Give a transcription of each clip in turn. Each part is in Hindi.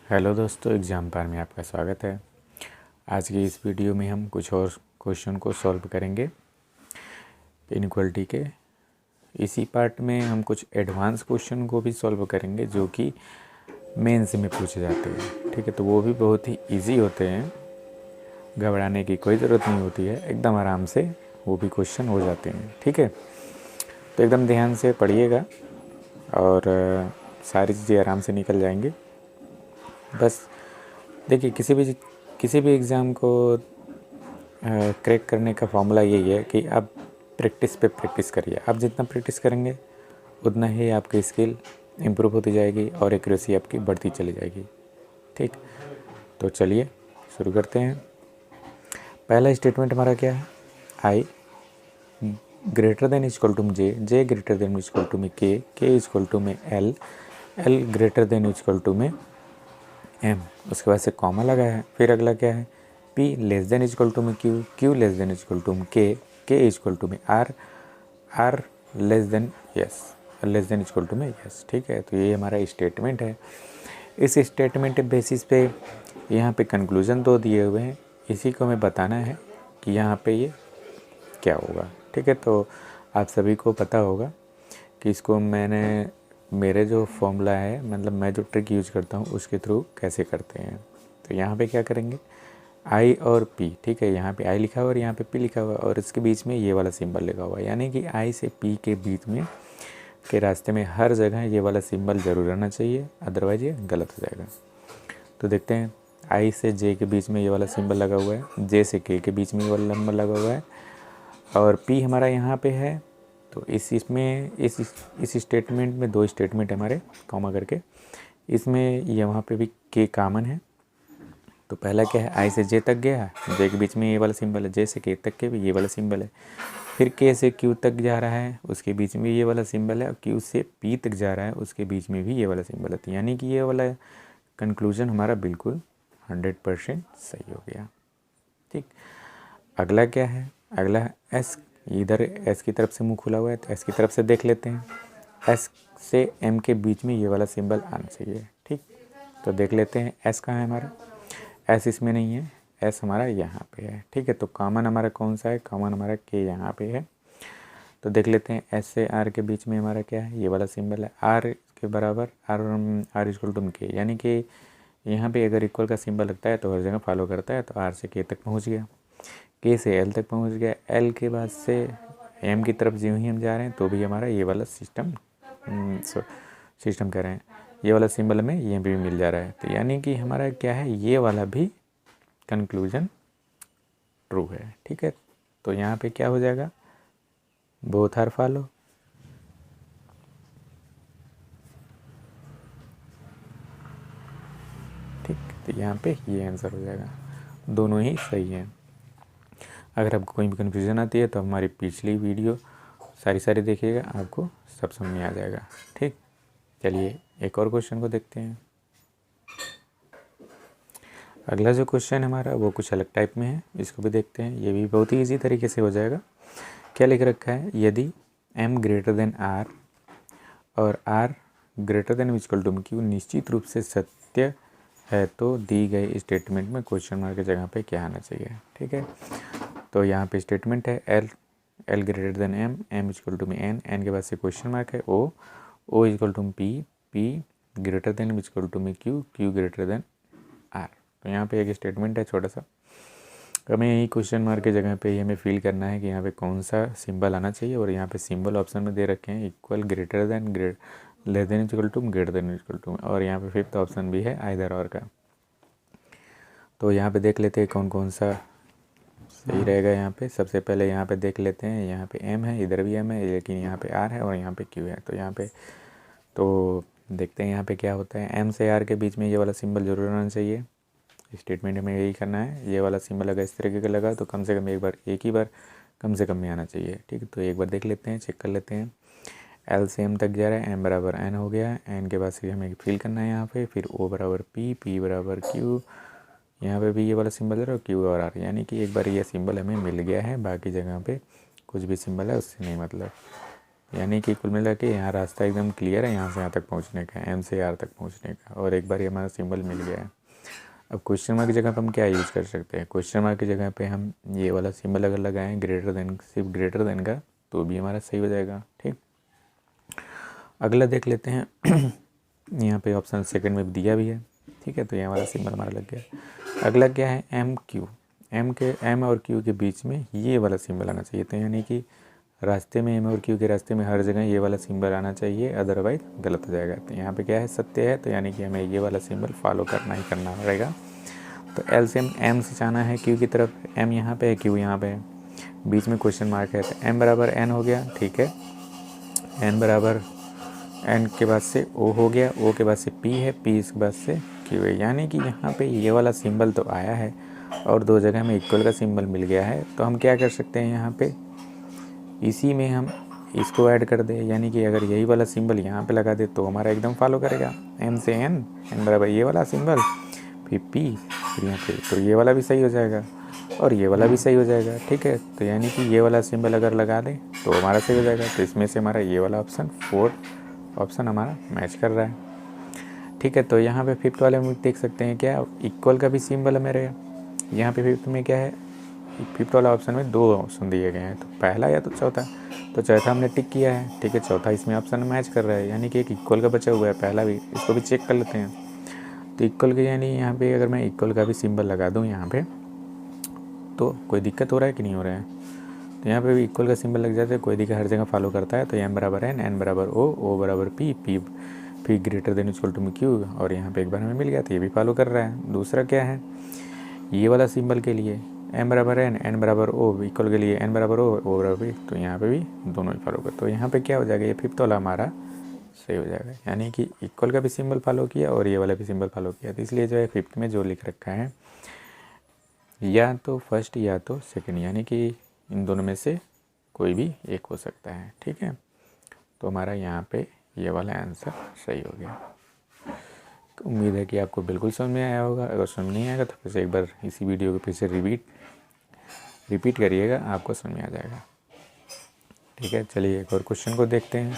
हेलो दोस्तों, एग्ज़ाम पार में आपका स्वागत है। आज की इस वीडियो में हम कुछ और क्वेश्चन को सॉल्व करेंगे इनइक्वालिटी के। इसी पार्ट में हम कुछ एडवांस क्वेश्चन को भी सॉल्व करेंगे जो कि मेंस में पूछे जाते हैं। ठीक है, तो वो भी बहुत ही इजी होते हैं, घबराने की कोई ज़रूरत नहीं होती है, एकदम आराम से वो भी क्वेश्चन हो जाते हैं। ठीक है, तो एकदम ध्यान से पढ़िएगा और सारी चीज़ें आराम से निकल जाएंगी। बस देखिए, किसी भी एग्ज़ाम को क्रैक करने का फॉर्मूला यही है कि आप प्रैक्टिस पे प्रैक्टिस करिए। आप जितना प्रैक्टिस करेंगे उतना ही आपकी स्किल इम्प्रूव होती जाएगी और एक्यूरेसी आपकी बढ़ती चली जाएगी। ठीक, तो चलिए शुरू करते हैं। पहला स्टेटमेंट हमारा क्या है? I greater than equal to J, J greater than equal to में के इक्वल टू में L, L greater than equal to में एम। उसके बाद से कॉमा लगा है। फिर अगला क्या है? P less than equal to में Q, Q less than equal to में के इक्वल टू में R, R less than S, less than equal to में यस। ठीक है, तो ये हमारा स्टेटमेंट है। इस स्टेटमेंट के बेसिस पे यहाँ पे कंक्लूजन दो दिए हुए हैं, इसी को हमें बताना है कि यहाँ पे ये क्या होगा। ठीक है, तो आप सभी को पता होगा कि इसको मैंने मेरे जो फॉर्मूला है, मतलब मैं जो ट्रिक यूज करता हूँ उसके थ्रू कैसे करते हैं। तो यहाँ पे क्या करेंगे? आई और पी। ठीक है, यहाँ पे आई लिखा हुआ और यहाँ पे पी लिखा हुआ और इसके बीच में ये वाला सिंबल लगा हुआ है, यानी कि आई से पी के बीच में के रास्ते में हर जगह ये वाला सिंबल ज़रूर रहना चाहिए, अदरवाइज ये गलत हो जाएगा। तो देखते हैं, आई से जे के बीच में ये वाला सिंबल लगा हुआ है, जे से के बीच में ये वाला नंबर लगा हुआ है और पी हमारा यहाँ पे है। तो इस स्टेटमेंट में दो स्टेटमेंट हमारे कॉमा करके, इसमें ये वहाँ पे भी के कॉमन है। तो पहला क्या है? आई से जे तक गया, जे के बीच में ये वाला सिंबल है, जे से के तक के भी ये वाला सिंबल है। फिर के से क्यू तक जा रहा है, उसके बीच में ये वाला सिंबल है, और क्यू से पी तक जा रहा है, उसके बीच में भी ये वाला सिंबल है। यानी कि ये वाला कंक्लूजन हमारा बिल्कुल 100% सही हो गया। ठीक, अगला क्या है? अगला एस, इधर एस की तरफ से मुंह खुला हुआ है तो एस की तरफ से देख लेते हैं। एस से एम के बीच में ये वाला सिंबल आना चाहिए। ठीक, तो देख लेते हैं एस कहाँ है हमारा। एस इसमें नहीं है, एस हमारा यहाँ पे है। ठीक है, तो कॉमन हमारा कौन सा है? कॉमन हमारा के यहाँ पे है। तो देख लेते हैं, एस से आर के बीच में हमारा क्या है? ये वाला सिंबल है। आर के बराबर आर इक्वल टू के, यानी कि यहाँ पे अगर इक्वल का सिंबल लगता है तो हर जगह फॉलो करता है। तो आर से के तक पहुँच गया, के से एल तक पहुँच गया, एल के बाद से एम की तरफ जो ही हम जा रहे हैं तो भी हमारा ये वाला सिस्टम कह रहे हैं, ये वाला सिंबल हमें ये भी मिल जा रहा है। तो यानी कि हमारा क्या है? ये वाला भी कंक्लूजन ट्रू है। ठीक है, तो यहाँ पे क्या हो जाएगा? Both are follow. ठीक, तो यहाँ पे ये आंसर हो जाएगा, दोनों ही सही हैं। अगर आपको कोई भी कन्फ्यूज़न आती है तो हमारी पिछली वीडियो सारी देखिएगा, आपको सब समझ में आ जाएगा। ठीक, चलिए एक और क्वेश्चन को देखते हैं। अगला जो क्वेश्चन है हमारा वो कुछ अलग टाइप में है, इसको भी देखते हैं। ये भी बहुत ही ईजी तरीके से हो जाएगा। क्या लिख रखा है? यदि m ग्रेटर देन r और r greater than equal to Q निश्चित रूप से सत्य है तो दी गई स्टेटमेंट में क्वेश्चन मार्क की जगह पे क्या आना चाहिए। ठीक है, तो यहाँ पे स्टेटमेंट है L greater than M equal to में एन के बाद से क्वेश्चन मार्क है, O equal to P greater than equal to में क्यू ग्रेटर देन आर। तो यहाँ पे एक स्टेटमेंट है छोटा सा, हमें यही क्वेश्चन मार्क की जगह पे ही हमें फील करना है कि यहाँ पे कौन सा सिंबल आना चाहिए। और यहाँ पे सिंबल ऑप्शन में दे रखे हैं equal, greater than, less than equal to, greater than equal to, और यहाँ पे फिफ्थ ऑप्शन भी है आइदर और का। तो यहाँ पे देख लेते हैं कौन कौन सा सही रहेगा। यहाँ पे सबसे पहले यहाँ पे देख लेते हैं, यहाँ पे एम है, इधर भी एम है, लेकिन यहाँ पे आर है और यहाँ पे क्यू है। तो यहाँ पे तो देखते हैं यहाँ पे क्या होता है। एम से आर के बीच में ये वाला सिंबल जरूर आना चाहिए। स्टेटमेंट में यही करना है, ये वाला सिंबल अगर इस तरीके का लगा तो कम से कम एक ही बार कम से कम में आना चाहिए। ठीक है, तो एक बार देख लेते हैं, चेक कर लेते हैं। एल से एम तक जा रहा है, एम बराबर एन हो गया है, एन के बाद से हमें फिल करना है यहाँ पे। फिर ओ बराबर पी बराबर क्यू, यहाँ पे भी ये वाला सिंबल है और क्यू और आर, यानी कि एक बार ये सिंबल हमें मिल गया है, बाकी जगह पे कुछ भी सिंबल है उससे नहीं मतलब। यानी कि कुल मिला के यहाँ रास्ता एकदम क्लियर है यहाँ से यहाँ तक पहुँचने का, एम से आर तक पहुँचने का, और एक बार ये हमारा सिंबल मिल गया है। अब क्वेश्चन मार्क की जगह पर हम क्या यूज़ कर सकते हैं? क्वेश्चन मार्क की जगह पे हम ये वाला सिंबल अगर लगाएं ग्रेटर देन, सिर्फ ग्रेटर देन का, तो भी हमारा सही हो जाएगा। ठीक, अगला देख लेते हैं। यहाँ पे ऑप्शन सेकंड में दिया भी है। ठीक है, तो ये वाला सिंबल हमारा लग गया। अगला क्या है? M Q. एम और क्यू के बीच में ये वाला सिंबल आना चाहिए। तो यानी कि रास्ते में, एम और क्यू के रास्ते में हर जगह ये वाला सिंबल आना चाहिए, अदरवाइज गलत हो जाएगा। तो यहाँ पे क्या है? सत्य है, तो यानी कि हमें ये वाला सिंबल फॉलो करना ही करना पड़ेगा। तो एलसीएम एम से जाना है क्यू की तरफ, एम यहाँ पे है, क्यू यहाँ पे है, बीच में क्वेश्चन मार्क है, तो एम बराबर एन हो गया। ठीक है, एन बराबर एन के बाद से ओ हो गया, ओ के बाद से पी है, पी इसके बाद से क्यू है। यानी कि यहाँ पे ये वाला सिंबल तो आया है और दो जगह में इक्वल का सिंबल मिल गया है। तो हम क्या कर सकते हैं? यहाँ पे इसी में हम इसको ऐड कर दे, यानी कि अगर यही वाला सिंबल यहाँ पे लगा दे तो हमारा एकदम फॉलो करेगा। एम से एन, एन बराबर ये वाला सिंबल, फिर पी, फिर यहाँ पे, तो ये वाला भी सही हो जाएगा और ये वाला भी सही हो जाएगा। ठीक है, तो यानी कि ये वाला सिंबल अगर लगा दें तो हमारा सही हो जाएगा। तो इसमें से हमारा ये वाला ऑप्शन, फोर्थ ऑप्शन हमारा मैच कर रहा है। ठीक है, तो यहाँ पे फिफ्थ वाले में देख सकते हैं क्या इक्वल का भी सिंबल है मेरे यहाँ पे। फिफ्थ में क्या है? फिफ्थ वाला ऑप्शन में दो ऑप्शन दिए गए हैं, तो पहला या तो चौथा। तो चौथा हमने टिक किया है। ठीक है, चौथा इसमें ऑप्शन मैच कर रहा है, यानी कि एक इक्वल का बचा हुआ है पहला भी, इसको भी चेक कर लेते हैं। तो इक्वल के यानी यहाँ पे अगर मैं इक्वल का भी सिंबल लगा दूँ यहाँ पे, तो कोई दिक्कत हो रहा है कि नहीं हो रहा है? तो यहाँ पे भी इक्वल का सिंबल लग जाता है, कोई दिक्कत, हर जगह फॉलो करता है। तो एम बराबर एन, एन बराबर ओ बराबर P, P greater than equal to Q, और यहाँ पे एक बार हमें मिल गया, तो ये भी फॉलो कर रहा है। दूसरा क्या है? ये वाला सिंबल के लिए एम बराबर एन, एन बराबर ओ, इक्वल के लिए एन बराबर ओ बराबर पी, तो यहाँ पे भी दोनों ही फॉलो कर। तो यहाँ पे क्या हो जाएगा? ये फिफ्थ वाला हमारा सही हो जाएगा, यानी कि इक्वल का भी सिंबल फॉलो किया और ये वाला भी सिंबल फॉलो किया। तो इसलिए जो है फिफ्थ में जो लिख रखा है या तो फर्स्ट या तो सेकंड, यानी कि इन दोनों में से कोई भी एक हो सकता है। ठीक है, तो हमारा यहाँ पे ये वाला आंसर सही हो गया। उम्मीद है कि आपको बिल्कुल समझ में आया होगा। अगर समझ नहीं आएगा तो फिर से एक बार इसी वीडियो को फिर से रिपीट करिएगा, आपको समझ में आ जाएगा। ठीक है, चलिए एक और क्वेश्चन को देखते हैं।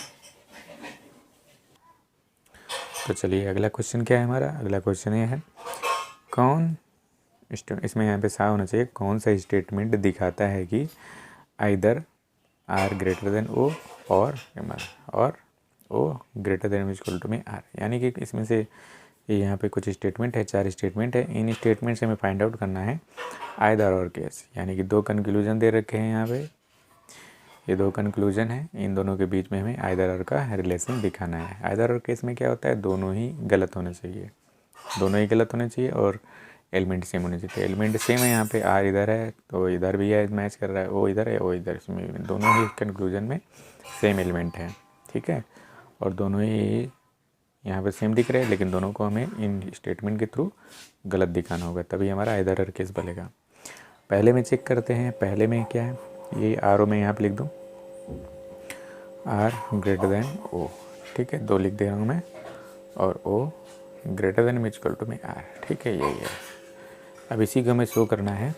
तो चलिए अगला क्वेश्चन क्या है हमारा? अगला क्वेश्चन ये है, कौन, इसमें यहाँ पे साफ होना चाहिए, कौन सा स्टेटमेंट दिखाता है कि आइदर आर ग्रेटर देन ओ और ओ ग्रेटर देन इक्वल टू में आर। यानी कि इसमें से यहाँ पे कुछ स्टेटमेंट है, 4 स्टेटमेंट है। इन स्टेटमेंट से हमें फाइंड आउट करना है आइदर और केस, यानी कि 2 कंक्लूजन दे रखे हैं यहाँ पे, ये 2 कंक्लूजन है, इन दोनों के बीच में हमें आइदर और का रिलेशन दिखाना है। आइदर और केस में क्या होता है? दोनों ही गलत होने चाहिए, दोनों ही गलत होने चाहिए और एलिमेंट सेम होने चाहिए। तो एलिमेंट सेम है, यहाँ पे आर इधर है तो इधर भी है, मैच कर रहा है, ओ इधर है, ओ इधर, इसमें दोनों ही कंक्लूजन में सेम एलिमेंट है। ठीक है, और दोनों ही यहाँ पे सेम दिख रहे हैं, लेकिन दोनों को हमें इन स्टेटमेंट के थ्रू गलत दिखाना होगा, तभी हमारा आइदर और केस बनेगा। पहले में चेक करते हैं, पहले में क्या है? ये आर ओ में यहाँ पे लिख दूँ, आर ग्रेटर देन ओ। ठीक है, 2 लिख दे रहा हूँ मैं, और ओ ग्रेटर देन इक्वल टू में आर। ठीक है, यही है। अब इसी को हमें शो करना है।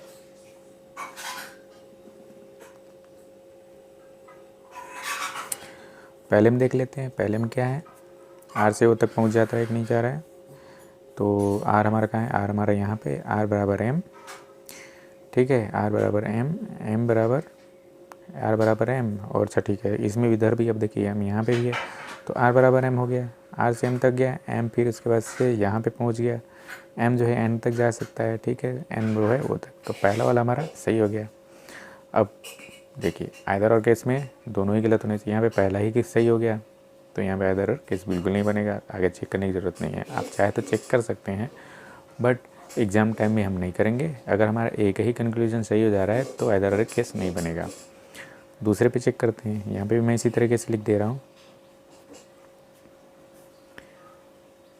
पहले में देख लेते हैं, पहले में क्या है? आर से ओ तक पहुंच जाता है कि नहीं जा रहा है? तो आर हमारा कहाँ है? आर हमारा यहाँ पे, आर बराबर एम। ठीक है, आर बराबर एम, एम बराबर आर बराबर एम, और अच्छा ठीक है, इसमें भी इधर भी अब देखिए एम यहाँ पे भी है, तो आर बराबर एम हो गया, आर से एम तक गया, एम फिर उसके बाद से यहाँ पे पहुँच गया, एम जो है एन तक जा सकता है। ठीक है, एन जो है वो तक, तो पहला वाला हमारा सही हो गया। अब देखिए आइदर और केस में दोनों ही गलत होने चाहिए, यहाँ पे पहला ही केस सही हो गया, तो यहाँ पे आइदर और केस बिल्कुल नहीं बनेगा, आगे चेक करने की ज़रूरत नहीं है। आप चाहे तो चेक कर सकते हैं, बट एग्ज़ाम टाइम में हम नहीं करेंगे। अगर हमारा एक ही कंक्लूजन सही हो जा रहा है तो आइदर और केस नहीं बनेगा। दूसरे पे चेक करते हैं, यहाँ पे भी मैं इसी तरीके से लिख दे रहा हूँ,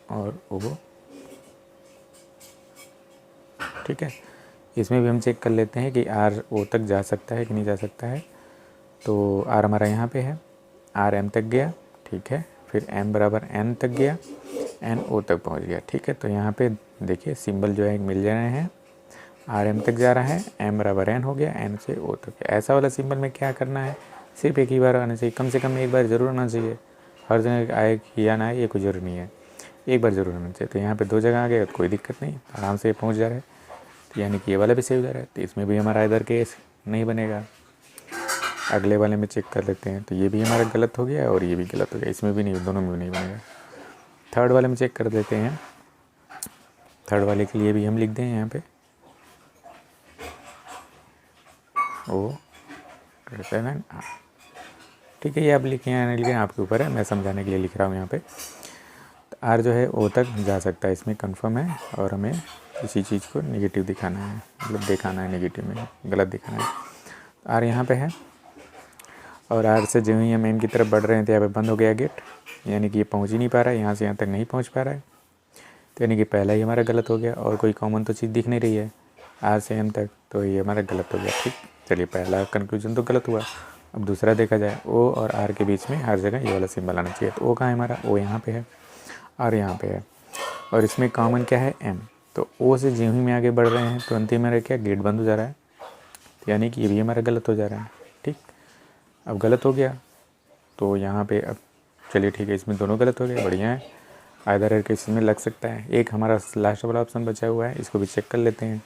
और वो ठीक है, इसमें भी हम चेक कर लेते हैं कि आर ओ तक जा सकता है कि नहीं जा सकता है। तो आर हमारा यहाँ पे है, आर एम तक गया। ठीक है, फिर एम बराबर एन तक गया, एन ओ तक पहुँच गया। ठीक है, तो यहाँ पे देखिए सिंबल जो है मिल जा रहे हैं, आर एम तक जा रहा है, एम बराबर एन हो गया, एन से ओ तक। ऐसा वाला सिंबल में क्या करना है? सिर्फ एक ही बार आना चाहिए, कम से कम एक बार ज़रूर आना चाहिए। हर जगह आए कि या ना आए ये कोई ज़रूरी नहीं है, एक बार ज़रूर आना चाहिए। तो यहाँ पे 2 जगह आ गया तो कोई दिक्कत नहीं, आराम से पहुँच जा रहा है। तो यानी कि ये वाला भी सही हो जा रहा है, तो इसमें भी हमारा इधर केस नहीं बनेगा। अगले वाले में चेक कर लेते हैं, तो ये भी हमारा गलत हो गया और ये भी गलत हो गया, इसमें भी नहीं, दोनों में भी नहीं बनेगा। थर्ड वाले में चेक कर देते हैं। थर्ड वाले के लिए भी हम लिख दें यहाँ पे O > R। ठीक है, ये आप लिखें या नहीं लिखें आपके ऊपर है, मैं समझाने के लिए लिख रहा हूँ यहाँ पे। तो R जो है O तक जा सकता है, इसमें कंफर्म है, और हमें किसी चीज़ को नेगेटिव दिखाना है, मतलब दिखाना है नेगेटिव में, गलत दिखाना है। R यहाँ पे है, और R से जो ही हम M की तरफ बढ़ रहे हैं तो यहाँ पे बंद हो गया गेट, यानी कि ये पहुँच ही नहीं पा रहा है, यहाँ से यहाँ तक नहीं पहुँच पा रहा है। तो यानी कि पहला ही हमारा गलत हो गया, और कोई कॉमन तो चीज़ दिख नहीं रही है R से M तक, तो ये हमारा गलत हो गया। ठीक, चलिए पहला कंक्लूजन तो गलत हुआ। अब दूसरा देखा जाए, O और R के बीच में हर जगह ये वाला सिंबल आना चाहिए। तो O कहाँ है हमारा, O यहाँ पे है, R यहाँ पे है, और इसमें कॉमन क्या है M। तो O से ज्यों ही में आगे बढ़ रहे हैं तो अंतिम हमारा क्या, गेट बंद हो जा रहा है, तो यानी कि ये भी हमारा गलत हो जा रहा है। ठीक, अब गलत हो गया तो यहाँ पे अब चलिए ठीक है, इसमें दोनों गलत हो गए, बढ़िया है। आइदर एयर केस में लग सकता है। एक हमारा लास्ट वाला ऑप्शन बचा हुआ है, इसको भी चेक कर लेते हैं।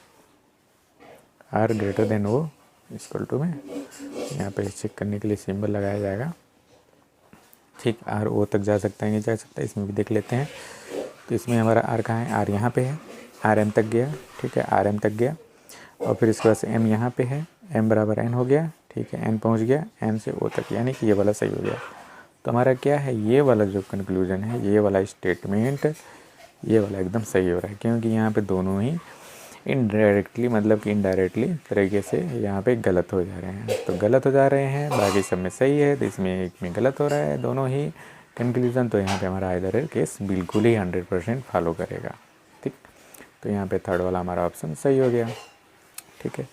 R greater than O equal to में यहाँ पे चेक करने के लिए सिंबल लगाया जाएगा। ठीक, R O तक जा सकता है, नहीं जा सकता, इसमें भी देख लेते हैं। तो इसमें हमारा R कहाँ है, R यहाँ पे है, R M तक गया। ठीक है, R M तक गया, और फिर इसके बाद से M यहाँ पे है, M बराबर N हो गया। ठीक है, N पहुँच गया, N से O तक, यानी कि ये वाला सही हो गया। तो हमारा क्या है, ये वाला जो कंक्लूजन है, ये वाला स्टेटमेंट, ये वाला एकदम सही हो रहा है, क्योंकि यहाँ पे दोनों ही इनडायरेक्टली, मतलब कि इनडायरेक्टली तरीके से यहाँ पे गलत हो जा रहे हैं। तो गलत हो जा रहे हैं, बाकी सब में सही है, तो इसमें एक में गलत हो रहा है, दोनों ही कंक्लूजन। तो यहाँ पे हमारा आइदर केस बिल्कुल ही 100% फॉलो करेगा। ठीक, तो यहाँ पे थर्ड वाला हमारा ऑप्शन सही हो गया। ठीक है,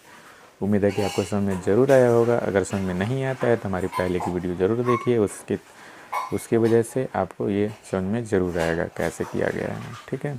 उम्मीद है कि आपको समझ में ज़रूर आया होगा। अगर समझ में नहीं आता है तो हमारी पहले की वीडियो ज़रूर देखिए, उसकी वजह से आपको ये समझ में ज़रूर आएगा कैसे किया गया है। ठीक है।